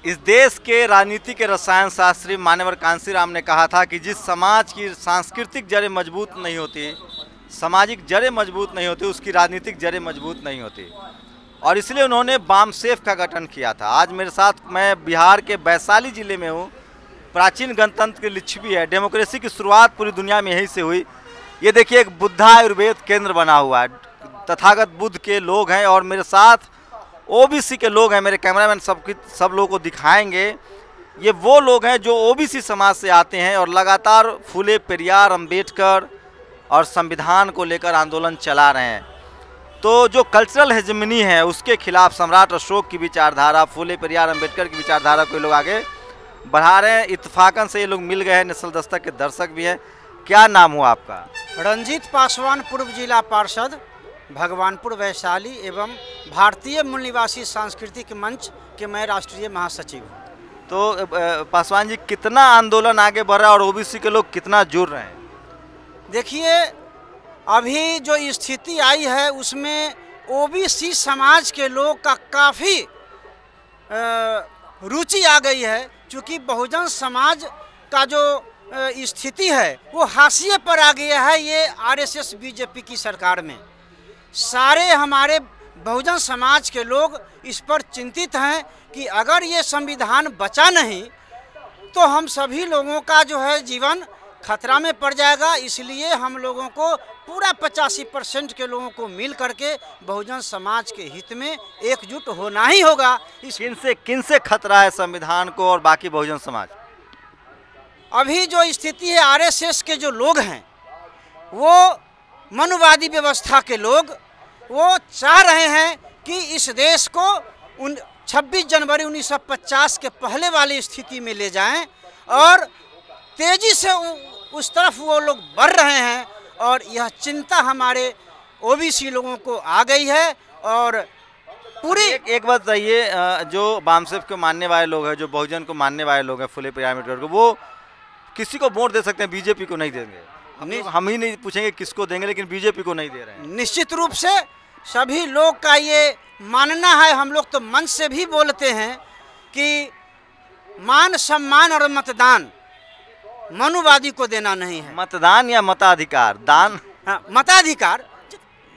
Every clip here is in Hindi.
इस देश के राजनीति के रसायन शास्त्री मान्यवर कांशीराम ने कहा था कि जिस समाज की सांस्कृतिक जड़ें मजबूत नहीं होती, सामाजिक जड़ें मजबूत नहीं होती, उसकी राजनीतिक जड़ें मजबूत नहीं होती। और इसलिए उन्होंने बामसेफ का गठन किया था। आज मेरे साथ, मैं बिहार के वैशाली जिले में हूँ। प्राचीन गणतंत्र की लिच्छवी है। डेमोक्रेसी की शुरुआत पूरी दुनिया में यहीं से हुई। ये देखिए, एक बुद्धा आयुर्वेद केंद्र बना हुआ है। तथागत बुद्ध के लोग हैं और मेरे साथ ओबीसी के लोग हैं। मेरे कैमरामैन सब लोगों को दिखाएंगे। ये वो लोग हैं जो ओबीसी समाज से आते हैं और लगातार फूले पेरियार, अंबेडकर और संविधान को लेकर आंदोलन चला रहे हैं। तो जो कल्चरल हेजेमनी है उसके खिलाफ सम्राट अशोक की विचारधारा, फूले पेरियार, अंबेडकर की विचारधारा को लोग आगे बढ़ा रहे हैं। इत्तेफाकन से ये लोग मिल गए हैं। नेशनल दस्तक के दर्शक भी हैं। क्या नाम हुआ आपका? रंजीत पासवान, पूर्व जिला पार्षद, भगवानपुर वैशाली एवं भारतीय मूल निवासी सांस्कृतिक मंच के मैं राष्ट्रीय महासचिव हूँ। तो पासवान जी, कितना आंदोलन आगे बढ़ रहा है और ओबीसी के लोग कितना जुड़ रहे हैं? देखिए, अभी जो स्थिति आई है उसमें ओबीसी समाज के लोग का काफ़ी रुचि आ गई है। क्योंकि बहुजन समाज का जो स्थिति है वो हाशिए पर आ गया है। ये आरएसएस बीजेपी की सरकार में सारे हमारे बहुजन समाज के लोग इस पर चिंतित हैं कि अगर ये संविधान बचा नहीं तो हम सभी लोगों का जो है जीवन खतरा में पड़ जाएगा। इसलिए हम लोगों को पूरा 85% के लोगों को मिल करके बहुजन समाज के हित में एकजुट होना ही होगा। किन से खतरा है संविधान को और बाकी बहुजन समाज? अभी जो स्थिति है, आरएसएस के जो लोग हैं वो मनुवादी व्यवस्था के लोग, वो चाह रहे हैं कि इस देश को 26 जनवरी 1950 के पहले वाली स्थिति में ले जाएं और तेजी से उस तरफ वो लोग बढ़ रहे हैं। और यह चिंता हमारे ओबीसी लोगों को आ गई है। और पूरी एक बात बताइए, जो बामसेफ को मानने वाले लोग हैं, जो बहुजन को मानने वाले लोग हैं, फुले पेरियार अंबेडकर को, वो किसी को वोट दे सकते हैं, बीजेपी को नहीं देंगे? हम ही नहीं पूछेंगे किसको देंगे, लेकिन बीजेपी को नहीं दे रहे हैं। निश्चित रूप से सभी लोग का ये मानना है। हम लोग तो मंच से भी बोलते हैं कि मान, सम्मान और मतदान मनुवादी को देना नहीं है। मतदान या मताधिकार? दान, हाँ, मताधिकार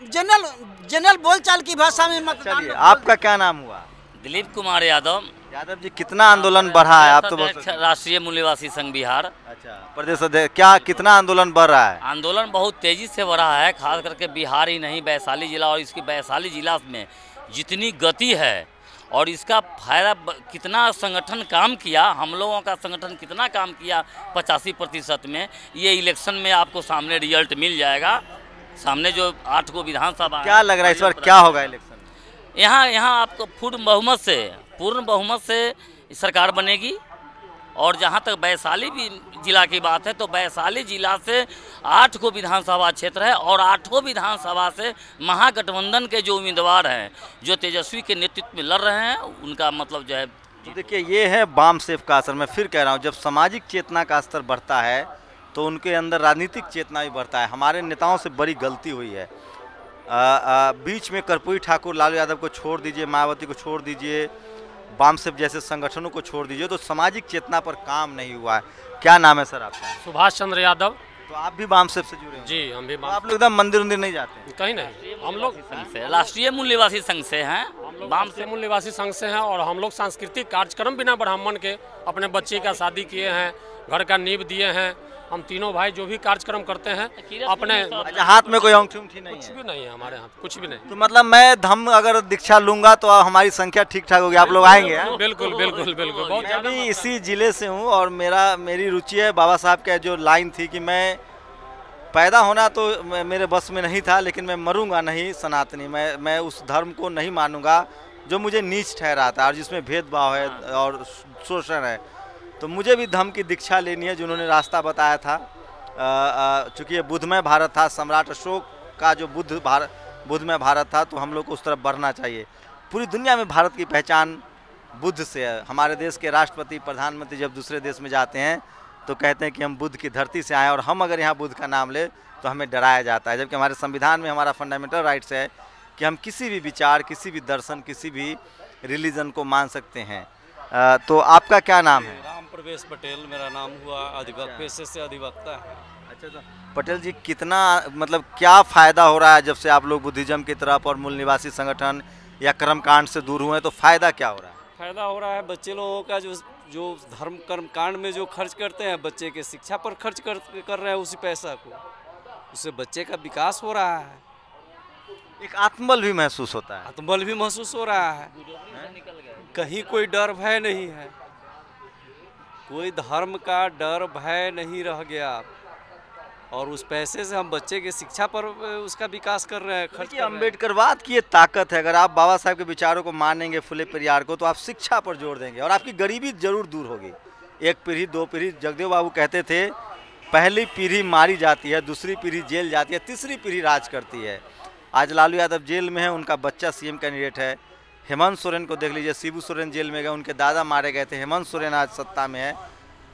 जनरल बोलचाल की भाषा में मतदान। चलिए, आपका क्या नाम हुआ? दिलीप कुमार यादव। यादव जी, कितना आंदोलन बढ़ा है? आप तो राष्ट्रीय मूल निवासी संघ बिहार। अच्छा, प्रदेश अध्यक्ष, क्या कितना आंदोलन बढ़ रहा है? आंदोलन बहुत तेजी से बढ़ रहा है, खास करके बिहार ही नहीं, वैशाली जिला और इसकी वैशाली जिला में जितनी गति है और इसका फायदा कितना संगठन काम किया, हम लोगों का संगठन कितना काम किया 85% में, ये इलेक्शन में आपको सामने रिजल्ट मिल जाएगा। सामने जो 8 को विधानसभा, क्या लग रहा है इस बार क्या होगा इलेक्शन? यहाँ आपको पूर्ण बहुमत से सरकार बनेगी। और जहाँ तक वैशाली जिला की बात है तो वैशाली जिला से 8 को विधानसभा क्षेत्र है और 8 विधानसभा से महागठबंधन के जो उम्मीदवार हैं, जो तेजस्वी के नेतृत्व में लड़ रहे हैं, उनका मतलब जो है। तो देखिए, ये है बामसेफ का असर। मैं फिर कह रहा हूँ, जब सामाजिक चेतना का स्तर बढ़ता है तो उनके अंदर राजनीतिक चेतना भी बढ़ता है। हमारे नेताओं से बड़ी गलती हुई है। बीच में कर्पूरी ठाकुर, लालू यादव को छोड़ दीजिए, मायावती को छोड़ दीजिए, बामसेफ जैसे संगठनों को छोड़ दीजिए, तो सामाजिक चेतना पर काम नहीं हुआ है। क्या नाम है सर आपका? सुभाष चंद्र यादव। तो आप भी बामसेफ से जुड़े हैं? जी, हम भी। तो आप लोग एकदम मंदिर नहीं जाते हैं? कहीं नहीं, हम लोग राष्ट्रीय मूल निवासी संघ से हैं। राष्ट्रीय मूल निवासी संघ से हैं और हम लोग सांस्कृतिक कार्यक्रम बिना ब्राह्मण के अपने बच्चे का शादी किए हैं, घर का नींव दिए हैं। हम तीनों भाई जो भी कार्यक्रम करते हैं अपने हाथ में कोई अंगूठी नहीं है? कुछ भी नहीं है हमारे हाथ, कुछ भी नहीं। तो मतलब मैं धम्म अगर दीक्षा लूंगा तो हमारी संख्या ठीक ठाक होगी, आप लोग आएंगे? बिल्कुल बिल्कुल बिल्कुल। मैं भी इसी जिले से हूँ और मेरी रुचि है। बाबा साहब का जो लाइन थी कि मैं पैदा होना तो मेरे बस में नहीं था, लेकिन मैं मरूंगा नहीं सनातनी। मैं उस धर्म को नहीं मानूंगा जो मुझे नीच ठहराता है और जिसमें भेदभाव है और शोषण है। तो मुझे भी धम्म की दीक्षा लेनी है, जिन्होंने रास्ता बताया था। चूँकि ये बुद्धमय भारत था, सम्राट अशोक का जो बुद्धमय भारत था, तो हम लोग को उस तरफ बढ़ना चाहिए। पूरी दुनिया में भारत की पहचान बुद्ध से है। हमारे देश के राष्ट्रपति, प्रधानमंत्री जब दूसरे देश में जाते हैं तो कहते हैं कि हम बुद्ध की धरती से आए, और हम अगर यहाँ बुद्ध का नाम ले तो हमें डराया जाता है। जबकि हमारे संविधान में हमारा फंडामेंटल राइट्स है कि हम किसी भी विचार, किसी भी दर्शन, किसी भी रिलीजन को मान सकते हैं। तो आपका क्या नाम है? राम प्रवेश पटेल मेरा नाम हुआ, पेशे से अधिवक्ता है। अच्छा, तो पटेल जी कितना मतलब क्या फ़ायदा हो रहा है जब से आप लोग बुद्धिज्म की तरफ और मूल निवासी संगठन या कर्मकांड से दूर हुए हैं, तो फ़ायदा क्या हो रहा है? फायदा हो रहा है बच्चे लोगों का जो धर्म कर्मकांड में जो खर्च करते हैं, बच्चे के शिक्षा पर खर्च कर रहे हैं उसी पैसा को, उससे बच्चे का विकास हो रहा है, एक आत्मबल भी महसूस होता है। आत्मबल भी महसूस हो रहा है, कहीं कोई डर भय नहीं है, कोई धर्म का डर भय नहीं रह गया, और उस पैसे से हम बच्चे के शिक्षा पर उसका विकास कर रहे हैं, खर्च कर रहे हैं। अम्बेडकरवाद की ये ताकत है, अगर आप बाबा साहब के विचारों को मानेंगे, फुले पेरियार को, तो आप शिक्षा पर जोर देंगे और आपकी गरीबी जरूर दूर होगी। एक पीढ़ी, दो पीढ़ी, जगदेव बाबू कहते थे पहली पीढ़ी मारी जाती है, दूसरी पीढ़ी जेल जाती है, तीसरी पीढ़ी राज करती है। आज लालू यादव जेल में है, उनका बच्चा सीएम कैंडिडेट है। हेमंत सोरेन को देख लीजिए, शिबू सोरेन जेल में गए, उनके दादा मारे गए थे, हेमंत सोरेन आज सत्ता में है।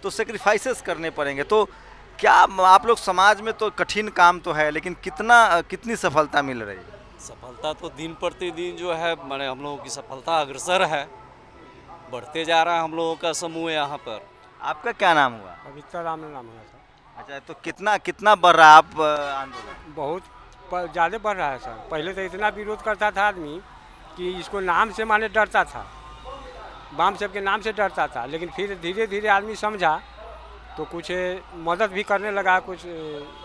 तो सेक्रीफाइसेस करने पड़ेंगे। तो क्या आप लोग समाज में, तो कठिन काम तो है, लेकिन कितनी सफलता मिल रही है? सफलता तो दिन प्रतिदिन जो है, माने हम लोगों की सफलता अग्रसर है, बढ़ते जा रहा है हम लोगों का समूह यहाँ पर। आपका क्या नाम हुआ? पवित्र राम नाम है सर। अच्छा, तो कितना बढ़ रहा है आप आंदोलन? बहुत ज़्यादा बढ़ रहा है सर। पहले तो इतना विरोध करता था आदमी कि इसको नाम से माने डरता था, बाम साहब के नाम से डरता था, लेकिन फिर धीरे धीरे आदमी समझा तो कुछ मदद भी करने लगा, कुछ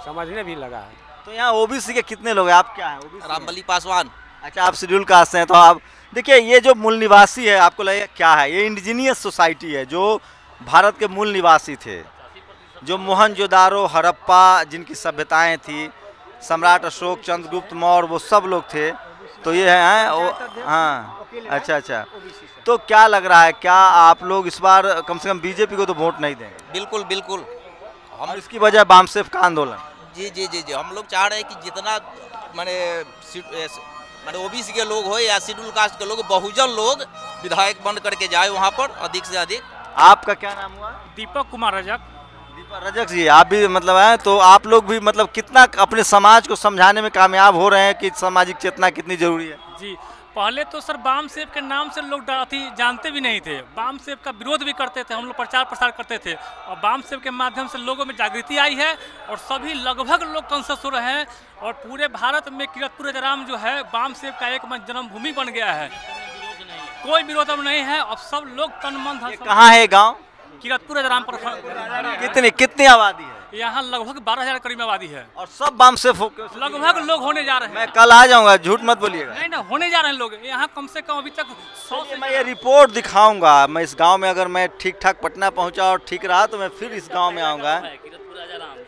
समझने भी लगा है। तो यहाँ ओबीसी के कितने लोग हैं? आप क्या हैं? ओबीसी रामबली पासवान। अच्छा, आप शेड्यूल कास्ट हैं। तो आप देखिए, ये जो मूल निवासी है, आपको लगेगा क्या है? ये इंडिजीनियस सोसाइटी है, जो भारत के मूल निवासी थे, जो मोहनजोदारो, हड़प्पा, जिनकी सभ्यताएं थी, सम्राट अशोक, चंद्रगुप्त मौर्य, वो सब लोग थे। तो ये है हाँ। अच्छा, तो क्या लग रहा है, क्या आप लोग इस बार कम से कम बीजेपी को तो वोट नहीं देंगे? बिल्कुल बिल्कुल। हम इसकी वजह बामसेफ का आंदोलन। जी जी जी जी हम लोग चाह रहे हैं कि जितना माने ओबीसी के लोग हो या शेड्यूल कास्ट के लोग, बहुजन लोग विधायक बन करके जाए वहाँ पर अधिक से अधिक। आपका क्या नाम हुआ? दीपक कुमार रजक। दीपक रजक जी, आप भी मतलब हैं, तो आप लोग भी मतलब कितना अपने समाज को समझाने में कामयाब हो रहे हैं कि सामाजिक चेतना कितनी जरूरी है? जी, पहले तो सर बाम सेब के नाम से लोग जानते भी नहीं थे, बाम सेब का विरोध भी करते थे, हम लोग प्रचार प्रसार करते थे, और बाम सेब के माध्यम से लोगों में जागृति आई है, और सभी लगभग लोग कॉन्शियस हो रहे हैं, और पूरे भारत में किरतपुर जराम जो है बाम सेब का एक जन्मभूमि बन गया है। कोई विरोध अब नहीं है, अब सब लोग तन मन धन। कहाँ है गाँव? किरतपुर जराम पर। कितनी आबादी है? यहाँ लगभग 12,000 करीब आबादी है, और सब बाम से लगभग लोग होने जा रहे हैं। मैं कल आ जाऊंगा, झूठ मत बोलिएगा। नहीं ना, होने जा रहे हैं लोग यहाँ, कम से कम अभी तक 100 से। मैं ये रिपोर्ट दिखाऊंगा, मैं इस गांव में, अगर मैं ठीक ठाक पटना पहुंचा और ठीक रहा तो मैं फिर इस गांव में आऊंगा।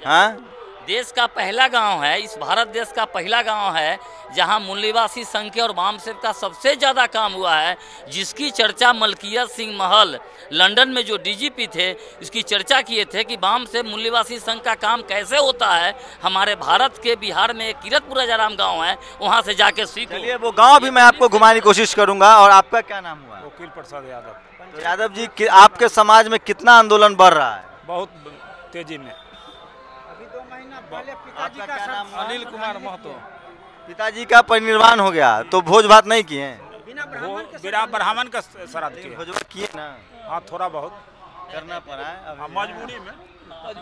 हाँ, देश का पहला गांव है, इस भारत देश का पहला गांव है जहां मूल निवासी संघ के और बामसेब का सबसे ज़्यादा काम हुआ है, जिसकी चर्चा मलकियत सिंह महल लंदन में जो डीजीपी थे उसकी चर्चा किए थे कि बामसेब मूल निवासी संघ का काम कैसे होता है। हमारे भारत के बिहार में एक किरतपुर राजाराम गाँव है, वहाँ से जाके सीखो। चलिए, वो गाँव भी मैं आपको घुमाने की कोशिश करूँगा। और आपका क्या नाम हुआ? वकील प्रसाद यादव। तो यादव जी, आपके समाज में कितना आंदोलन बढ़ रहा है? बहुत तेजी में। अभी 2 महीना पहले पिताजी आपका का क्या नाम हुआ? अनिल कुमार महतो। पिताजी का परिनिर्वाण हो गया, तो भोज भात नहीं किए? बिना ब्राह्मण के बिना ब्राह्मण का श्राद्ध किए। भोज भात किए ना? हाँ, थोड़ा बहुत करना पड़ा है अभी। मजबूरी में,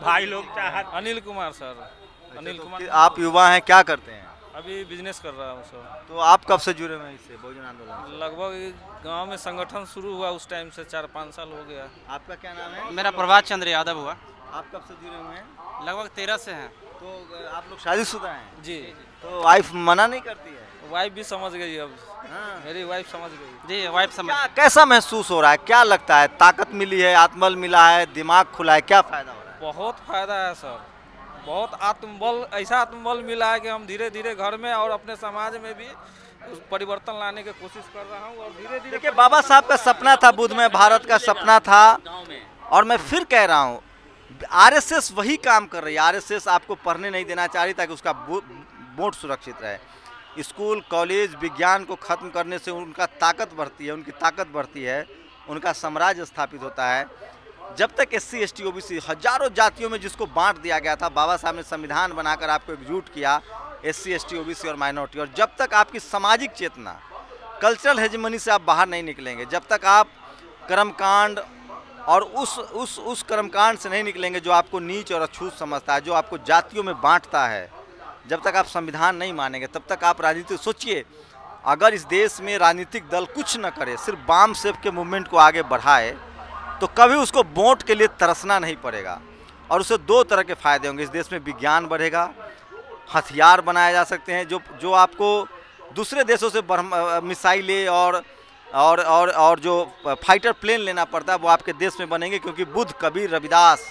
भाई लोग चाहत। अनिल कुमार सर। अनिल कुमार। आप युवा हैं, क्या करते हैं? अभी बिजनेस कर रहा हूँ सर। तो आप कब से जुड़े हुए हैं इससे, बहुजन आंदोलन? लगभग गांव में संगठन शुरू हुआ उस टाइम से 4-5 साल हो गया। आपका क्या नाम है? मेरा प्रभात चंद्र यादव हुआ। आप कब से जुड़े हुए हैं? लगभग 13 से हैं। तो आप लोग शादीशुदा हैं? जी। तो वाइफ मना नहीं करती है? वाइफ भी समझ गई अब। हाँ। मेरी वाइफ समझ गई। जी, वाइफ समझ। कैसा महसूस हो रहा है, क्या लगता है? ताकत मिली है, आत्मबल मिला है, दिमाग खुला है, क्या फायदा हो रहा है? बहुत फायदा है सर, बहुत आत्मबल, ऐसा आत्मबल मिला है कि हम धीरे धीरे घर में और अपने समाज में भी परिवर्तन लाने की कोशिश कर रहा हूँ, और धीरे धीरे। देखिए, बाबा साहब का सपना था, बुद्ध में भारत का सपना था, और मैं फिर कह रहा हूँ, आरएसएस वही काम कर रही है। आरएसएस आपको पढ़ने नहीं देना चाह रही ताकि उसका वोट सुरक्षित रहे। स्कूल कॉलेज विज्ञान को खत्म करने से उनका ताकत बढ़ती है, उनकी ताकत बढ़ती है, उनका साम्राज्य स्थापित होता है। जब तक SC ST OBC हजारों जातियों में जिसको बांट दिया गया था, बाबा साहब ने संविधान बनाकर आपको एकजुट किया, SC ST OBC और माइनॉरिटी, और जब तक आपकी सामाजिक चेतना, कल्चरल हेजमनी से आप बाहर नहीं निकलेंगे, जब तक आप कर्मकांड और उस कर्मकांड से नहीं निकलेंगे जो आपको नीच और अछूत समझता है, जो आपको जातियों में बांटता है। जब तक आप संविधान नहीं मानेंगे तब तक आप राजनीति सोचिए, अगर इस देश में राजनीतिक दल कुछ न करे, सिर्फ बाम सेव के मूवमेंट को आगे बढ़ाए, तो कभी उसको वोट के लिए तरसना नहीं पड़ेगा। और उससे दो तरह के फ़ायदे होंगे। इस देश में विज्ञान बढ़ेगा, हथियार बनाए जा सकते हैं, जो आपको दूसरे देशों से मिसाइलें और जो फाइटर प्लेन लेना पड़ता है वो आपके देश में बनेंगे, क्योंकि बुद्ध, कबीर, रविदास,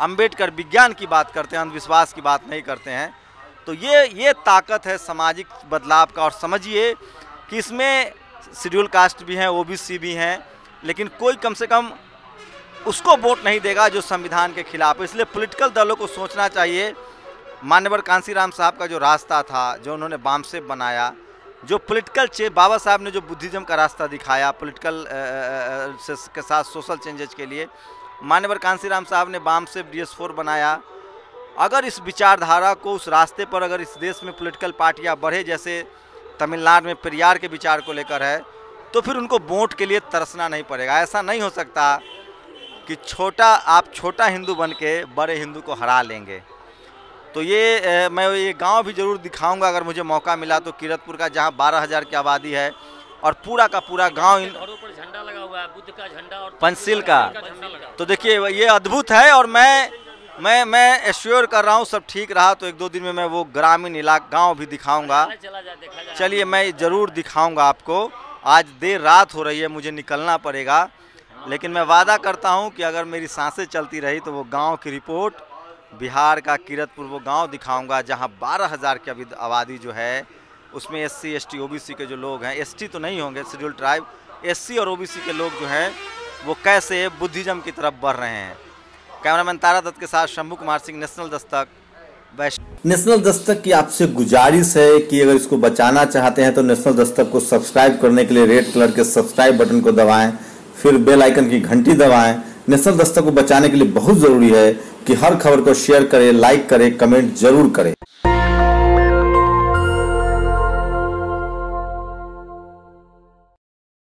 अंबेडकर विज्ञान की बात करते हैं, अंधविश्वास की बात नहीं करते हैं। तो ये ताकत है सामाजिक बदलाव का। और समझिए कि इसमें शेड्यूल कास्ट भी हैं, ओबीसी भी हैं, लेकिन कोई कम से कम उसको वोट नहीं देगा जो संविधान के खिलाफ है। इसलिए पॉलिटिकल दलों को सोचना चाहिए। मान्यवर कांसीराम साहब का जो रास्ता था, जो उन्होंने बाम सेव बनाया, जो पॉलिटिकल बाबा साहब ने जो बुद्धिज्म का रास्ता दिखाया पॉलिटिकल के साथ सोशल चेंजेज के लिए, मान्यवर कांसीराम साहब ने बाम सेव DS4 बनाया। अगर इस विचारधारा को, उस रास्ते पर अगर इस देश में पॉलिटिकल पार्टियां बढ़े, जैसे तमिलनाडु में पेरियार के विचार को लेकर है, तो फिर उनको वोट के लिए तरसना नहीं पड़ेगा। ऐसा नहीं हो सकता कि आप छोटा हिंदू बन के बड़े हिंदू को हरा लेंगे। तो मैं ये गांव भी ज़रूर दिखाऊंगा अगर मुझे मौका मिला तो, कीरतपुर का, जहां 12,000 की आबादी है और पूरा का पूरा गांव घरों पर झंडा लगा हुआ है, बुद्ध का झंडा और पंचशील का। तो देखिए ये अद्भुत है। और मैं एश्योर कर रहा हूँ सब ठीक रहा तो 1-2 दिन में मैं वो ग्रामीण इलाका गाँव भी दिखाऊँगा। चलिए मैं ज़रूर दिखाऊँगा आपको। आज देर रात हो रही है, मुझे निकलना पड़ेगा, लेकिन मैं वादा करता हूँ कि अगर मेरी सांसें चलती रही तो वो गांव की रिपोर्ट, बिहार का कीरतपुर वो गांव दिखाऊंगा जहां 12,000 की आबादी जो है, उसमें SC ST OBC के जो लोग हैं, ST तो नहीं होंगे, शेड्यूल ट्राइब, SC और OBC के लोग जो हैं वो कैसे बुद्धिज्म की तरफ बढ़ रहे हैं। कैमरामैन तारा दत्त के साथ शंभू कुमार सिंह, नेशनल दस्तक, वैष्णव। नेशनल दस्तक की आपसे गुजारिश है कि अगर इसको बचाना चाहते हैं तो नेशनल दस्तक को सब्सक्राइब करने के लिए रेड कलर के सब्सक्राइब बटन को दबाएं, फिर बेल आइकन की घंटी दबाएं। नेशनल दस्तक को बचाने के लिए बहुत ज़रूरी है कि हर खबर को शेयर करें, लाइक करें, कमेंट जरूर करें।